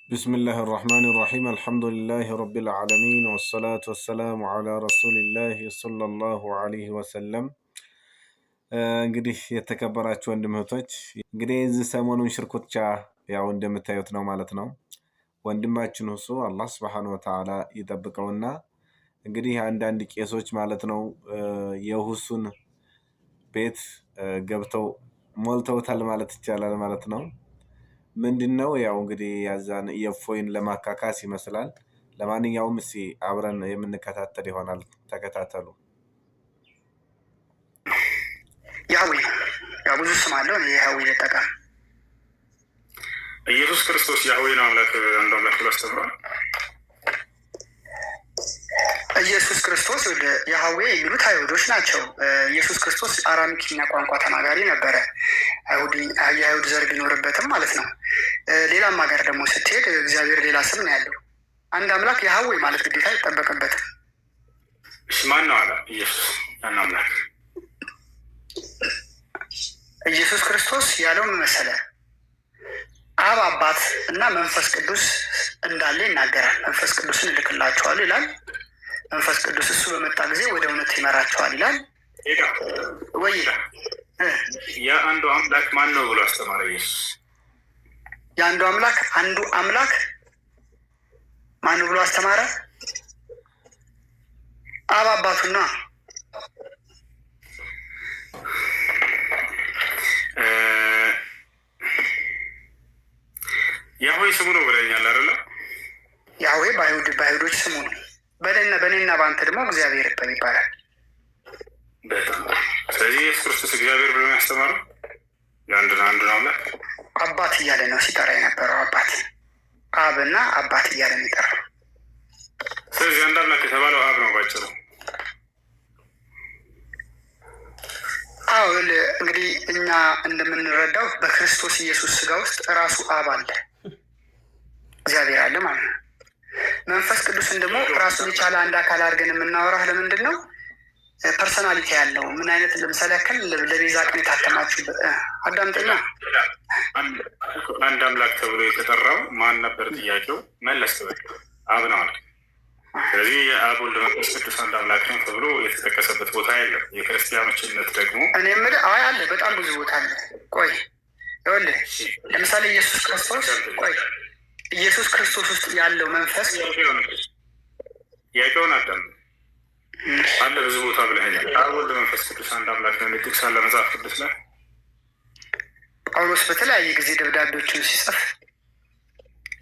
بسم الله الرحمن الرحيم الحمد لله رب العالمين والصلاة والسلام على رسول الله صلى الله عليه وسلم እንግዲህ የተከበራችሁ ወንድምቶች እንግዲህ እዚህ ሰሞኑን ሽርኩቻ ያው እንደምታዩት ነው ማለት ነው። ወንድማችን ሁሱ አላህ Subhanahu Wa Ta'ala ይጠብቀውና እንግዲህ አንዳንድ ቄሶች ማለት ነው የሁሱን ቤት ገብተው ሞልተውታል ማለት ይቻላል ማለት ነው። ምንድነው ያው እንግዲህ ያዛን የፎይን ለማካካስ ይመስላል። ለማንኛውም እስኪ አብረን የምንከታተል ይሆናል። ተከታተሉ። ያህዌ ያው ብዙ ስም አለው። ያህዌ ለጠቀም ኢየሱስ ክርስቶስ ያህዌ ነው አምላክ አንዱ አምላክ ብሎ አስተምሯል። ኢየሱስ ክርስቶስ ወደ ያህዌ የሚሉት አይሁዶች ናቸው። ኢየሱስ ክርስቶስ አራሚክኛ ቋንቋ ተናጋሪ ነበረ። የአይሁድ ዘር ቢኖርበትም ማለት ነው። ሌላም ሀገር ደግሞ ስትሄድ እግዚአብሔር ሌላ ስም ነው ያለው። አንድ አምላክ ያህዌ ማለት ግዴታ አይጠበቅበትም። ማን ነው አለ ኢየሱስ ያን አምላክ? ኢየሱስ ክርስቶስ ያለው ምን መሰለ? አብ አባት እና መንፈስ ቅዱስ እንዳለ ይናገራል። መንፈስ ቅዱስን እልክላቸዋል ይላል። መንፈስ ቅዱስ እሱ በመጣ ጊዜ ወደ እውነት ይመራቸዋል ይላል። ወይ የአንዱ አምላክ ማን ነው ብሎ አስተማረ ኢየሱስ? የአንዱ አምላክ አንዱ አምላክ ማን ነው ብሎ አስተማረ? አብ አባቱና ያህዌ ስሙ ነው ብለኛል አይደለ? ያህዌ በአይሁዶች ስሙ ነው። በእኔና በአንተ ደግሞ እግዚአብሔር ይባላል። በጣም ስለዚህ ኢየሱስ ክርስቶስ እግዚአብሔር ብሎ ያስተማረው የአንዱን አምላክ አባት እያለ ነው ሲጠራ የነበረው። አባት አብና አባት እያለ ነው የጠራው። ስለዚህ አንድ አምላክ የተባለው አብ ነው ባጭሩ። አዎ እንግዲህ እኛ እንደምንረዳው በክርስቶስ ኢየሱስ ስጋ ውስጥ ራሱ አብ አለ፣ እግዚአብሔር አለ ማለት ነው። መንፈስ ቅዱስን ደግሞ ራሱን የቻለ አንድ አካል አድርገን የምናወራው ለምንድን ነው? ፐርሰናሊቲ ያለው ምን አይነት ለምሳሌ ያክል ለቤዛ ቀን የታተማችሁበት አዳምጠኛ አንድ አምላክ ተብሎ የተጠራው ማን ነበር? ጥያቄው መለስ አብ ነው አለ። ስለዚህ የአብ ወልድ መንፈስ ቅዱስ አንድ አምላክ ነው ተብሎ የተጠቀሰበት ቦታ የለም። የክርስቲያኖች እምነት ደግሞ እኔ የምልህ አለ፣ በጣም ብዙ ቦታ አለ። ቆይ ይኸውልህ ለምሳሌ ኢየሱስ ክርስቶስ ውስጥ ያለው መንፈስ ጥያቄውን አዳም አለ ብዙ ቦታ ብለኸኛል። አብ ወልድ መንፈስ ቅዱስ አንድ አምላክ ነው ጥቅስ አለ መጽሐፍ ቅዱስ ላይ። ጳውሎስ በተለያየ ጊዜ ደብዳቤዎችን ሲጽፍ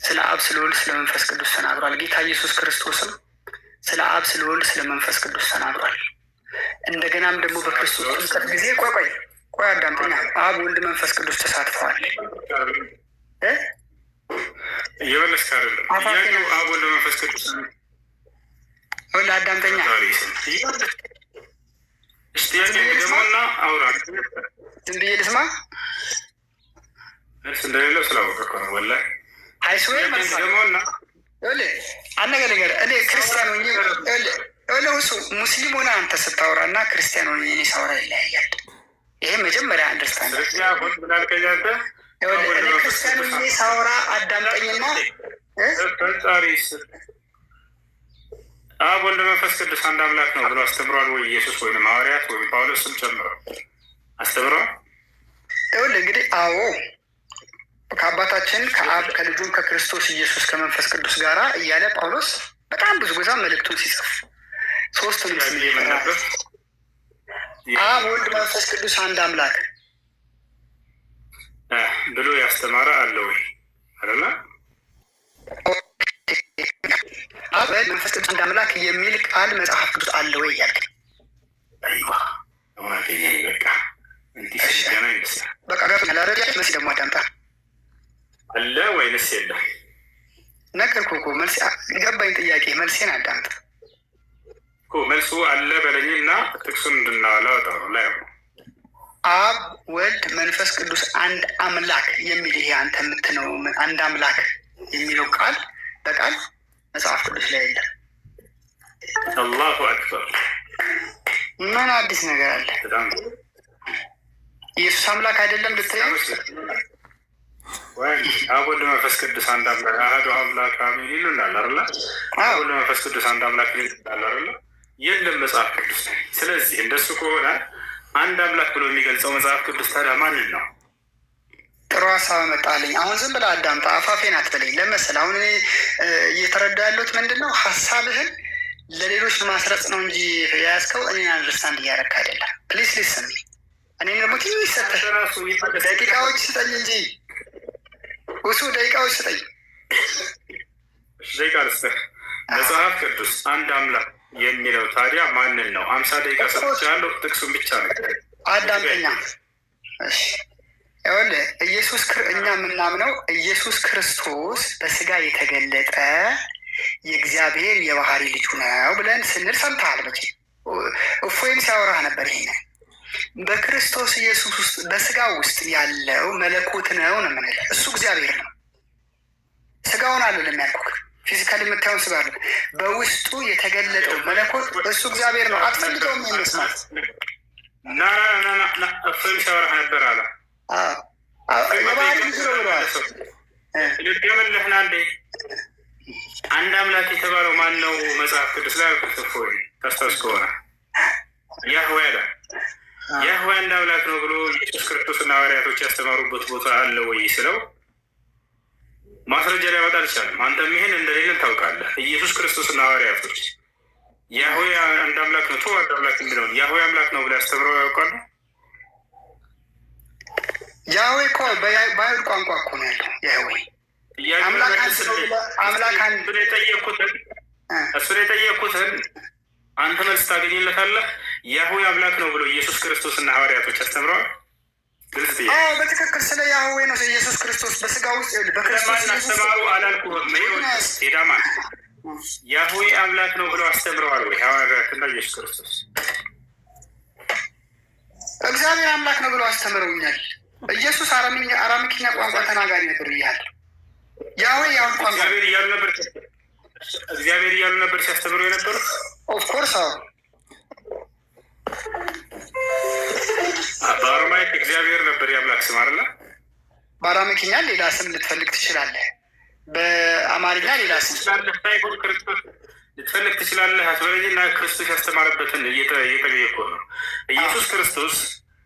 ስለ አብ፣ ስለ ወልድ፣ ስለ መንፈስ ቅዱስ ተናግሯል። ጌታ ኢየሱስ ክርስቶስም ስለ አብ፣ ስለ ወልድ፣ ስለ መንፈስ ቅዱስ ተናግሯል። እንደገናም ደግሞ በክርስቶስ ጥምቀት ጊዜ ቆይ አዳምጠኛ አብ፣ ወልድ፣ መንፈስ ቅዱስ ተሳትፈዋል። እየመለስክ አይደለም። ጥያቄው አብ፣ ወልድ፣ መንፈስ ቅዱስ ወላ አዳምጠኛ ደሞና አውራ ዝም ብዬ ልስማ እንደሌለው ስላወቀ እኮ ነው። ወላሂ አይስዌ ደሞና አነገ ነገር እኔ ክርስቲያን ሆኜ እሱ ሙስሊም ሆነ አንተ ስታወራ እና ክርስቲያን ሆኜ እኔ ሳወራ ይለያያል። ይሄ መጀመሪያ አንደርስታንድ። እኔ ክርስቲያን ሆኜ ሳወራ አዳምጠኝና አብ ወልድ መንፈስ ቅዱስ አንድ አምላክ ነው ብሎ አስተምሯል ወይ ኢየሱስ ወይም ሐዋርያት ወይም ጳውሎስም ጨምረው አስተምረዋል? ይኸውልህ እንግዲህ አዎ ከአባታችን ከአብ ከልጁም ከክርስቶስ ኢየሱስ ከመንፈስ ቅዱስ ጋራ እያለ ጳውሎስ በጣም ብዙ ጊዜ መልእክቱን ሲጽፍ ሶስቱን አብ ወልድ መንፈስ ቅዱስ አንድ አምላክ ብሎ ያስተማረ አለ ወይ አይደለ? አብ ወልድ መንፈስ ቅዱስ አንድ አምላክ የሚል ቃል መጽሐፍ ቅዱስ አለ ወይ እያልክ በቃ ገብቶኛል አይደል? መሲ ደግሞ አዳምጣ አለ ወይንስ የለም? ነገርኩህ እኮ መልስ ገባኝ። ጥያቄ መልሴን አዳምጥ እኮ መልሱ አለ በለኝና ጥቅሱን እንድናወጣው ነው ላይ አብ ወልድ መንፈስ ቅዱስ አንድ አምላክ የሚል ይሄ አንተ የምትነው አንድ አምላክ የሚለው ቃል በቃል መጽሐፍ ቅዱስ ላይ የለም። አላሁ አክበር። ምን አዲስ ነገር አለ? ኢየሱስ አምላክ አይደለም ልትለኝ አብ ወልድ መንፈስ ቅዱስ አንድ አምላክ አሐዱ አምላክ አሜን ይሉናል አይደለ? አብ ወልድ መንፈስ ቅዱስ አንድ አምላክ ይሉናል አይደለ? የለም መጽሐፍ ቅዱስ። ስለዚህ እንደሱ ከሆነ አንድ አምላክ ብሎ የሚገልጸው መጽሐፍ ቅዱስ ታዲያ ማንን ነው? ጥሩ ሀሳብ መጣልኝ። አሁን ዝም ብለህ አዳምጣ፣ አፋፌን አትበለኝ። ለመሰል አሁን እኔ እየተረዳ ያለሁት ምንድን ነው ሀሳብህን ለሌሎች ማስረጽ ነው እንጂ የያዝከው እኔን አንደርስታንድ እያደረግህ አይደለም። ፕሊስ ሊስን። እኔም ደግሞ ትንሽ ሰጠህ ደቂቃዎች ስጠኝ እንጂ እሱ ደቂቃዎች ስጠኝ። ደቂቃ ልስጥህ። መጽሐፍ ቅዱስ አንድ አምላክ የሚለው ታዲያ ማንን ነው? 50 ደቂቃ ሰጥቻለሁ። ጥቅሱን ብቻ ነው አዳምጠኛ። ይኸውልህ እኛ የምናምነው ኢየሱስ ክርስቶስ በስጋ የተገለጠ የእግዚአብሔር የባህሪ ልጁ ነው ብለን ስንል ሰምተሃል መቼ? እፎይም ሲያወራህ ነበር። ይሄንን በክርስቶስ ኢየሱስ ውስጥ በስጋ ውስጥ ያለው መለኮት ነው ነው የምንለው። እሱ እግዚአብሔር ነው። ስጋውን አለ ለሚያልኩህ ፊዚካሊ የምታየውን ስጋ አለ። በውስጡ የተገለጠው መለኮት እሱ እግዚአብሔር ነው። አትፈልገውም መስማት። እፎይም ሲያወራህ ነበር አለ የባህሪ ልጁ ነው ብለዋል። ልድገምልህና እንዴ አንድ አምላክ የተባለው ማን ነው? መጽሐፍ ቅዱስ ላይ አልክትፎ ታስታውስ ከሆነ ያህዌ አለ። ያህዌ አንድ አምላክ ነው ብሎ ኢየሱስ ክርስቶስና ሐዋርያቶች ያስተማሩበት ቦታ አለ ወይ ስለው ማስረጃ ሊያመጣ አልቻለም። አንተም ይሄን እንደሌለን ታውቃለህ። ኢየሱስ ክርስቶስና ሐዋርያቶች ያህዌ አንድ አምላክ ነው አንድ አምላክ የሚለውን ያህዌ አምላክ ነው ብሎ ያስተምረው ያውቃሉ? ያህዌ እኮ በአይሁድ ቋንቋ እኮ ነው ያለው። ያህዌ እሱን የጠየቅኩትን አንተ መልስ ታገኝለታለህ። ያህዌ አምላክ ነው ብሎ ኢየሱስ ክርስቶስ እና ሐዋርያቶች አስተምረዋል። በትክክል ስለ ያህዌ ነው። ኢየሱስ ክርስቶስ በስጋ ውስጥ በክርስቶስ አስተማሩ አላልኩህም? ሄዳማ ያህዌ አምላክ ነው ብሎ አስተምረዋል ወይ ሐዋርያትና ኢየሱስ ክርስቶስ? እግዚአብሔር አምላክ ነው ብሎ አስተምረውኛል። ኢየሱስ አራሚክኛ ቋንቋ ተናጋሪ ነበር ብያለሁ። ያህዌ ያሁን ቋንቋ እግዚአብሔር እያሉ ነበር ሲያስተምሩ የነበሩት። ኦፍኮርስ በአረማይክ እግዚአብሔር ነበር የአምላክ ስም አይደለ? በአራሚክኛ ሌላ ስም ልትፈልግ ትችላለህ። በአማርኛ ሌላ ስም ልትፈልግ ትችላለህ። አስበለኝና ክርስቶስ ያስተማረበትን እየጠየቁ ነው። ኢየሱስ ክርስቶስ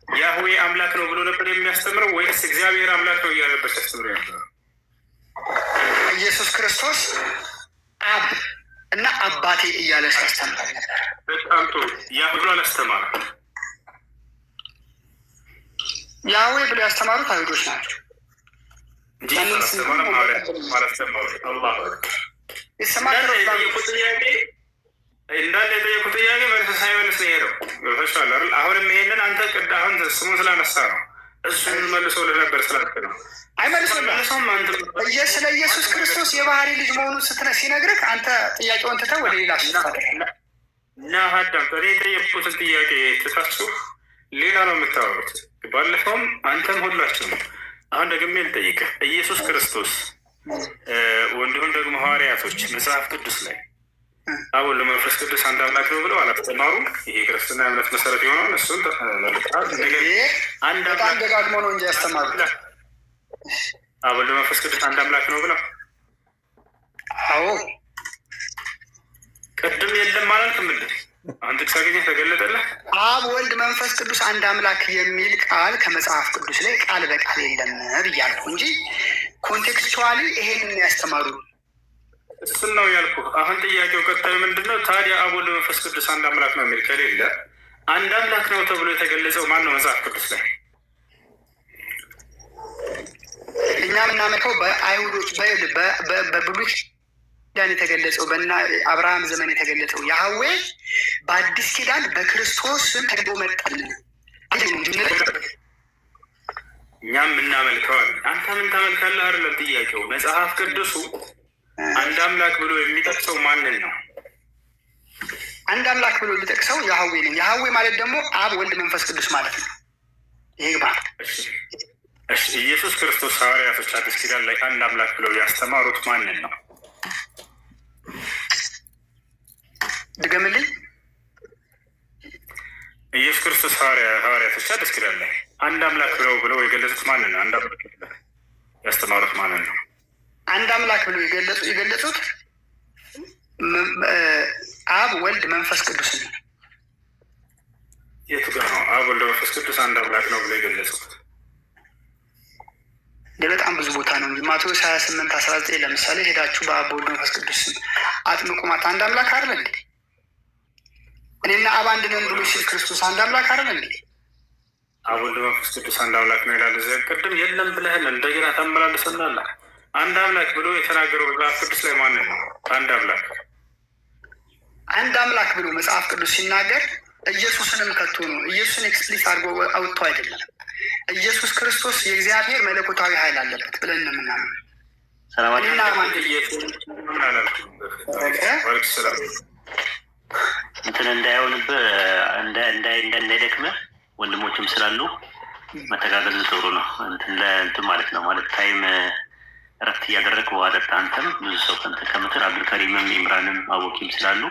ያህዌ አምላክ ነው ብሎ ነበር የሚያስተምረው ወይስ እግዚአብሔር አምላክ ነው እያለ ነበር ሲያስተምረው ነበር? ኢየሱስ ክርስቶስ አብ እና አባቴ እያለ ሲያስተምር ነበር። በጣም ጥሩ። ያ ብሎ አላስተማረም። ያህዌ ብሎ ያስተማሩት አይሁዶች ናቸው እንጂ አላስተማረም። እንዳለ የጠየቁት ጥያቄ መልስ ሳይመልስ ነው የሄደው። ገብቶሻል አይደል? አሁንም ይሄንን አንተ አሁን ስሙን ስላነሳ ነው እሱን መልሶ ልነበር ስላልክ ነው። አይመልሶም። ስለ ኢየሱስ ክርስቶስ የባህሪ ልጅ መሆኑን ሲነግርህ አንተ ጥያቄውን ትተህ ወደ ሌላ እና ሀዳም እኔ የጠየቁትን ጥያቄ ትታችሁ ሌላ ነው የምታወሩት። ባለፈውም አንተም ሁላችሁ ነው። አሁን ደግሜ ልጠይቅህ። ኢየሱስ ክርስቶስ እንዲሁም ደግሞ ሐዋርያቶች መጽሐፍ ቅዱስ ላይ አብ ወልድ መንፈስ ቅዱስ አንድ አምላክ ነው ብለው አላስተማሩም። ይሄ ክርስትና እምነት መሰረት የሆነውን እሱን በጣም ደጋግሞ ነው እንጂ ያስተማሩት። አብ ወልድ መንፈስ ቅዱስ አንድ አምላክ ነው ብለው አዎ፣ ቅድም የለም አላልክም እንዴ? አንድ ጥቅስ አገኘህ ተገለጠልህ። አብ ወልድ መንፈስ ቅዱስ አንድ አምላክ የሚል ቃል ከመጽሐፍ ቅዱስ ላይ ቃል በቃል የለም ብያለሁ እንጂ ኮንቴክስቹዋሊ ይሄንን ያስተማሩ እሱን ነው ያልኩህ። አሁን ጥያቄው ቀጣዩ ምንድን ነው ታዲያ? አብ ወልድ መንፈስ ቅዱስ አንድ አምላክ ነው የሚል ከሌለ አንድ አምላክ ነው ተብሎ የተገለጸው ማን ነው መጽሐፍ ቅዱስ ላይ? እኛ የምናመልከው በአይሁዶች በብሉይ ኪዳን የተገለጸው በና አብርሃም ዘመን የተገለጸው ያህዌ በአዲስ ኪዳን በክርስቶስ ተገዶ መጣል። እኛም የምናመልከዋል። አንተ ምን ታመልካለህ አይደለም ጥያቄው። መጽሐፍ ቅዱሱ አንድ አምላክ ብሎ የሚጠቅሰው ማንን ነው? አንድ አምላክ ብሎ የሚጠቅሰው ያህዌ ነው። ያህዌ ማለት ደግሞ አብ ወልድ መንፈስ ቅዱስ ማለት ነው። ይሄ ማለት ኢየሱስ ክርስቶስ ሐዋርያቶች አዲስ ኪዳን ላይ አንድ አምላክ ብለው ያስተማሩት ማንን ነው? ድገምልኝ። ኢየሱስ ክርስቶስ ሐዋርያቶች አዲስ ኪዳን ላይ አንድ አምላክ ብለው የገለጹት ማንን ነው? አንድ አምላክ ያስተማሩት ማለት ነው። አንድ አምላክ ብሎ የገለጹት አብ፣ ወልድ፣ መንፈስ ቅዱስ ነው። የቱ ጋር ነው አብ፣ ወልድ፣ መንፈስ ቅዱስ አንድ አምላክ ነው ብሎ የገለጹት? በጣም ብዙ ቦታ ነው እንጂ ማቴዎስ 28:19 ለምሳሌ ሄዳችሁ በአብ ወልድ መንፈስ ቅዱስ አጥምቁ ማለት አንድ አምላክ አይደል እንዴ? እኔና አብ አንድ ነን ብሎ ሲል ክርስቶስ አንድ አምላክ አይደል እንዴ? አብ፣ ወልድ፣ መንፈስ ቅዱስ አንድ አምላክ ነው ይላል። እዚያ ቅድም የለም ብለህን እንደገና ታመላለሰናል። አንድ አምላክ ብሎ የተናገረው መጽሐፍ ቅዱስ ላይ ማንን ነው? አንድ አምላክ ብሎ መጽሐፍ ቅዱስ ሲናገር ኢየሱስንም ከቶ ነው። ኢየሱስን ኤክስፕሊስ አድርጎ አውጥቶ አይደለም። ኢየሱስ ክርስቶስ የእግዚአብሔር መለኮታዊ ኃይል አለበት ብለን ነው የምናምነው። እንትን እንዳይሆንብህ እንዳይደክምህ ወንድሞችም ስላሉ መተጋገዝ ጥሩ ነው። እንትን ማለት ነው ማለት ታይም እረፍት እያደረግ ውሃ ጠጣ። አንተም ብዙ ሰው ከምትል አብዱልከሪምም ኢምራንም አወኪም ስላሉ